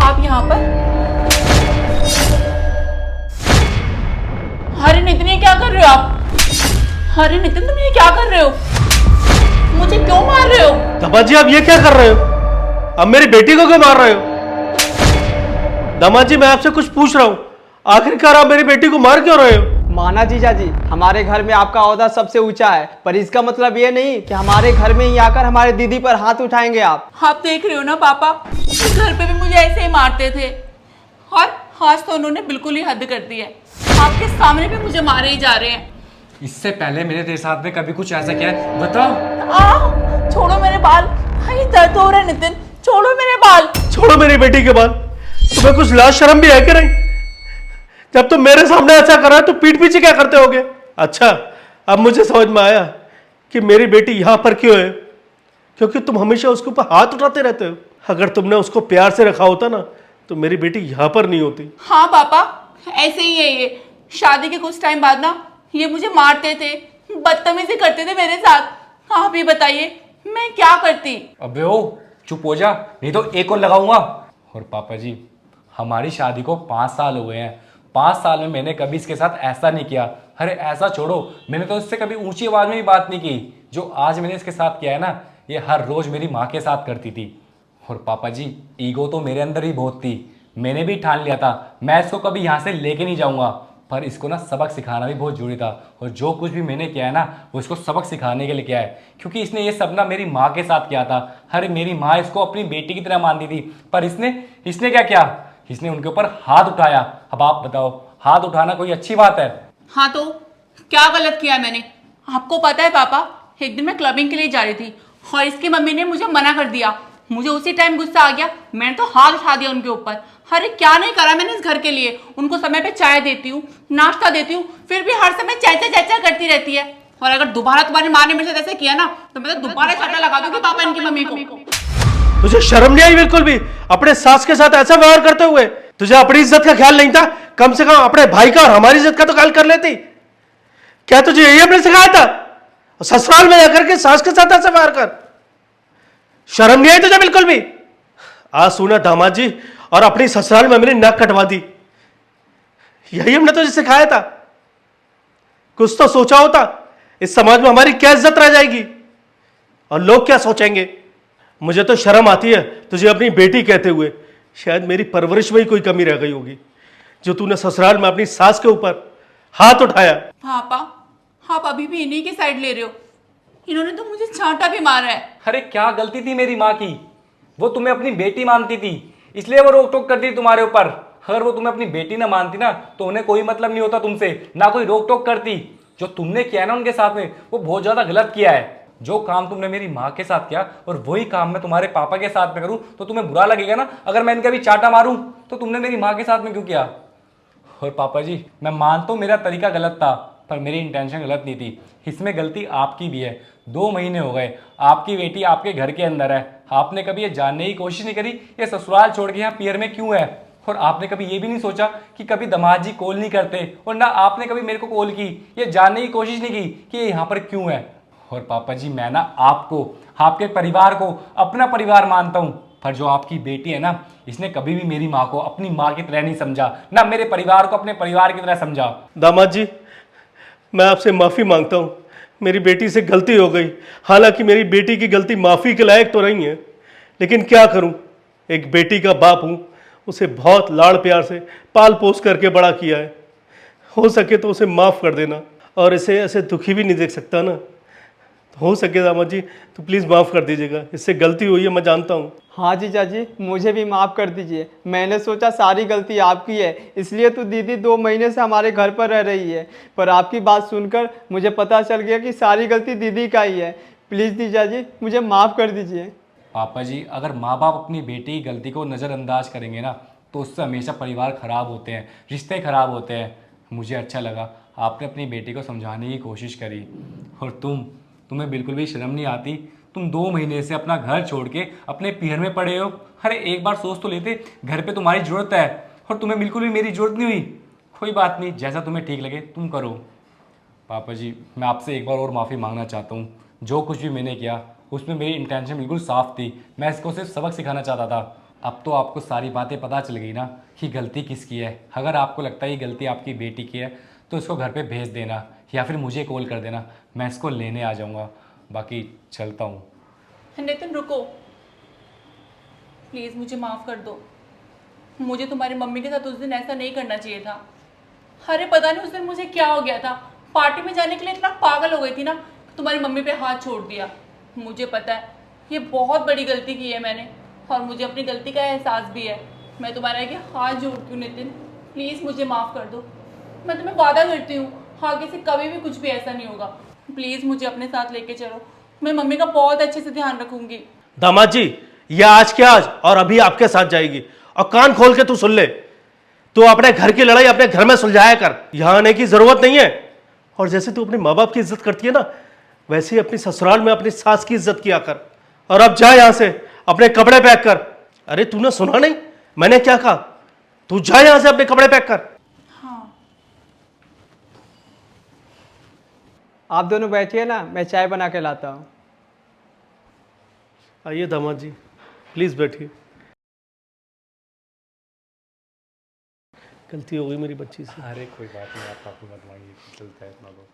आप यहाँ पर? अरे नितिन ये क्या कर रहे हो आप? अरे नितिन तुम ये क्या कर रहे हो? मुझे क्यों मार रहे हो? दामाद जी आप ये क्या कर रहे हो? अब मेरी बेटी को क्यों मार रहे हो? दामाद जी मैं आपसे कुछ पूछ रहा हूँ, आखिरकार आप मेरी बेटी को मार क्यों रहे हो? माना जीजा जी, हमारे घर में आपका ओहदा सबसे ऊंचा है, पर इसका मतलब ये नहीं कि हमारे घर में ही आकर हमारे दीदी पर हाथ उठाएंगे आप देख रहे हो ना पापा, घर पे भी मुझे ऐसे ही मारते थे और आज तो उन्होंने बिल्कुल ही हद कर दी है। आपके सामने भी मुझे मारे ही जा रहे हैं। इससे पहले मैंने तेरे साथ में कभी कुछ ऐसा किया है? बताओ। छोड़ो मेरे बाल, ये दर्द हो रहा है नितिन, छोड़ो मेरे बाल। छोड़ो मेरी बेटी के बाल। तुम्हें कुछ लाज शर्म भी है कि नहीं? जब तुम मेरे सामने ऐसा कर रहा है तो पीठ पीछे क्या करते होगे? अच्छा अब मुझे समझ में आया कि मेरी बेटी यहां पर क्यों है, क्योंकि तुम हमेशा उसके ऊपर हाथ उठाते रहते हो। अगर तुमने उसको प्यार से रखा होता ना तो मेरी बेटी यहां पर नहीं होती। हाँ पापा ऐसे ही है ये। शादी के कुछ टाइम बाद ना ये मुझे मारते थे, बदतमीजी करते थे मेरे साथ। आप ही बताइए मैं क्या करती? अबे ओ चुप हो जा, नहीं तो एक और लगाऊंगा। और पापा जी हमारी शादी को 5 साल हो गए हैं, 5 साल में मैंने कभी इसके साथ ऐसा नहीं किया। अरे ऐसा छोड़ो, मैंने तो इससे कभी ऊंची आवाज में भी बात नहीं की। जो आज मैंने इसके साथ किया है ना, ये हर रोज मेरी माँ के साथ करती थी। और पापा जी ईगो तो मेरे अंदर ही बहुत थी, मैंने भी ठान लिया था मैं इसको कभी यहाँ से लेके नहीं जाऊंगा। पर इसको ना सबक सिखाना भी बहुत जरूरी था, और जो कुछ भी मैंने किया है ना वो इसको सबक सिखाने के लिए किया है, क्योंकि इसने ये सब ना मेरी माँ के साथ किया था। अरे मेरी माँ इसको अपनी बेटी की तरह मानती थी, पर इसने क्या किया? इसने उनके ऊपर हाथ उठाया। अब आप बताओ, हाथ उठाना कोई अच्छी बात है? हाँ तो क्या गलत किया मैंने? आपको पता है पापा, एक दिन मैं क्लबिंग के लिए जा रही थी और इसकी मम्मी ने मुझे मना कर दिया। मुझे उसी टाइम गुस्सा आ गया, मैंने तो हाथ उठा दिया उनके ऊपर। अरे क्या नहीं करा मैंने इस घर के लिए। उनको समय पे चाय देती हूँ, नाश्ता देती हूँ, फिर भी हर समय चाचा चाचा करती रहती है। और अगर दोबारा तुम्हारी माँ ने मेरे साथ ऐसे किया ना तो मैं तो दोबारा चाटा लगा दूंगी पापा इनकी मम्मी को। तुझे शर्म नहीं आई बिल्कुल भी अपने सास के साथ ऐसा व्यवहार करते हुए? तुझे अपनी इज्जत का ख्याल नहीं था? कम से कम अपने भाई का और हमारी इज्जत का तो ख्याल कर लेती। क्या तुझे यही हमने सिखाया था? ससुराल में जाकर के सास के साथ ऐसा व्यवहार कर? शर्म नहीं आई तुझे बिल्कुल भी? आज सुना दामाद जी, और अपनी ससुराल में मेरी नाक कटवा दी। यही हमने तुझे सिखाया था? कुछ तो सोचा होता, इस समाज में हमारी क्या इज्जत रह जाएगी और लोग क्या सोचेंगे। मुझे तो शर्म आती है तुझे अपनी बेटी कहते हुए। शायद मेरी परवरिश में ही कोई कमी रह गई होगी जो तूने ससुराल में अपनी सास के ऊपर हाथ उठाया। पापा आप अभी भी इन्हीं की साइड ले रहे हो? इन्होंने तो मुझे चांटा भी मारा है। अरे क्या गलती थी मेरी माँ की? वो तुम्हें अपनी बेटी मानती थी, इसलिए वो रोक टोक करती थी तुम्हारे ऊपर। अगर वो तुम्हें अपनी बेटी ना मानती ना तो उन्हें कोई मतलब नहीं होता तुमसे, ना कोई रोक टोक करती। जो तुमने किया है ना उनके साथ में, वो बहुत ज्यादा गलत किया है। जो काम तुमने मेरी माँ के साथ किया और वही काम मैं तुम्हारे पापा के साथ में करूं तो तुम्हें बुरा लगेगा ना? अगर मैं इनका भी चाटा मारूं तो तुमने मेरी माँ के साथ में क्यों किया? और पापा जी मैं मानता हूँ मेरा तरीका गलत था, पर मेरी इंटेंशन गलत नहीं थी। इसमें गलती आपकी भी है। 2 महीने हो गए आपकी बेटी आपके घर के अंदर है, आपने कभी ये जानने की कोशिश नहीं करी ये ससुराल छोड़ के यहाँ पियर में क्यों है? और आपने कभी ये भी नहीं सोचा कि कभी दामाद जी कॉल नहीं करते, और ना आपने कभी मेरे को कॉल की ये जानने की कोशिश नहीं की कि ये यहाँ पर क्यों है। और पापा जी मैं ना आपको, आपके परिवार को अपना परिवार मानता हूँ, पर जो आपकी बेटी है ना, इसने कभी भी मेरी माँ को अपनी माँ की तरह नहीं समझा, ना मेरे परिवार को अपने परिवार की तरह समझा। दामाद जी मैं आपसे माफ़ी मांगता हूँ, मेरी बेटी से गलती हो गई। हालांकि मेरी बेटी की गलती माफ़ी के लायक तो नहीं है, लेकिन क्या करूँ, एक बेटी का बाप हूँ, उसे बहुत लाड़ प्यार से पाल पोस करके बड़ा किया है। हो सके तो उसे माफ़ कर देना, और इसे ऐसे दुखी भी नहीं देख सकता ना। तो हो सके दामाद जी तो प्लीज़ माफ़ कर दीजिएगा, इससे गलती हुई है मैं जानता हूँ। हाँ जीजा जी, मुझे भी माफ़ कर दीजिए। मैंने सोचा सारी गलती आपकी है, इसलिए तो दीदी 2 महीने से हमारे घर पर रह रही है, पर आपकी बात सुनकर मुझे पता चल गया कि सारी गलती दीदी का ही है। प्लीज़ जीजा जी मुझे माफ़ कर दीजिए। पापा जी अगर माँ बाप अपनी बेटी की गलती को नज़रअंदाज करेंगे ना तो उससे हमेशा परिवार ख़राब होते हैं, रिश्ते ख़राब होते हैं। मुझे अच्छा लगा आपने अपनी बेटी को समझाने की कोशिश करी, और तुम्हें बिल्कुल भी शर्म नहीं आती? तुम 2 महीने से अपना घर छोड़ के अपने पीहर में पड़े हो। अरे एक बार सोच तो लेते, घर पे तुम्हारी ज़रूरत है और तुम्हें बिल्कुल भी मेरी ज़रूरत नहीं हुई। कोई बात नहीं, जैसा तुम्हें ठीक लगे तुम करो। पापा जी मैं आपसे एक बार और माफ़ी मांगना चाहता हूँ। जो कुछ भी मैंने किया उसमें मेरी इंटेंशन बिल्कुल साफ़ थी, मैं इसको सिर्फ सबक सिखाना चाहता था, अब तो आपको सारी बातें पता चल गई ना कि गलती किसकी है। अगर आपको लगता है ये गलती आपकी बेटी की है तो इसको घर पे भेज देना या फिर मुझे कॉल कर देना, मैं इसको लेने आ जाऊँगा। बाकी चलता हूँ। नितिन रुको, प्लीज़ मुझे माफ़ कर दो। मुझे तुम्हारी मम्मी के साथ उस दिन ऐसा नहीं करना चाहिए था। अरे पता नहीं उस दिन मुझे क्या हो गया था, पार्टी में जाने के लिए इतना पागल हो गई थी ना, तुम्हारी मम्मी पे हाथ छोड़ दिया। मुझे पता है ये बहुत बड़ी गलती की है मैंने, और मुझे अपनी गलती का एहसास भी है। मैं तुम्हारे आगे हाथ जोड़ती हूँ नितिन, प्लीज़ मुझे माफ़ कर दो। मैं तुम्हें वादा करती हूँ आगे से कभी भी कुछ भी ऐसा नहीं होगा। प्लीज़ मुझे अपने साथ लेके चलो, मैं मम्मी का बहुत अच्छे से ध्यान रखूंगी। दामाद जी, ये आज के आज और अभी आपके साथ जाएगी। और कान खोल के तू सुन ले, तू अपने घर की लड़ाई अपने घर में सुलझाया कर, यहां आने की जरूरत नहीं है। और जैसे तू अपने माँ बाप की इज्जत करती है ना, वैसे ही अपनी ससुराल में अपनी सास की इज्जत किया कर। और अब जा यहां से, अपने कपड़े पैक कर। अरे तूने सुना नहीं मैंने क्या कहा? तू जा यहां से, अपने कपड़े पैक कर। हाँ आप दोनों बैठिए ना, मैं चाय बना के लाता हूँ। आइए दामाद जी, प्लीज बैठिए। गलती हो गई मेरी बच्ची से। अरे कोई बात नहीं, आप काफ़ी मत मांगिए, चलता है इतना तो।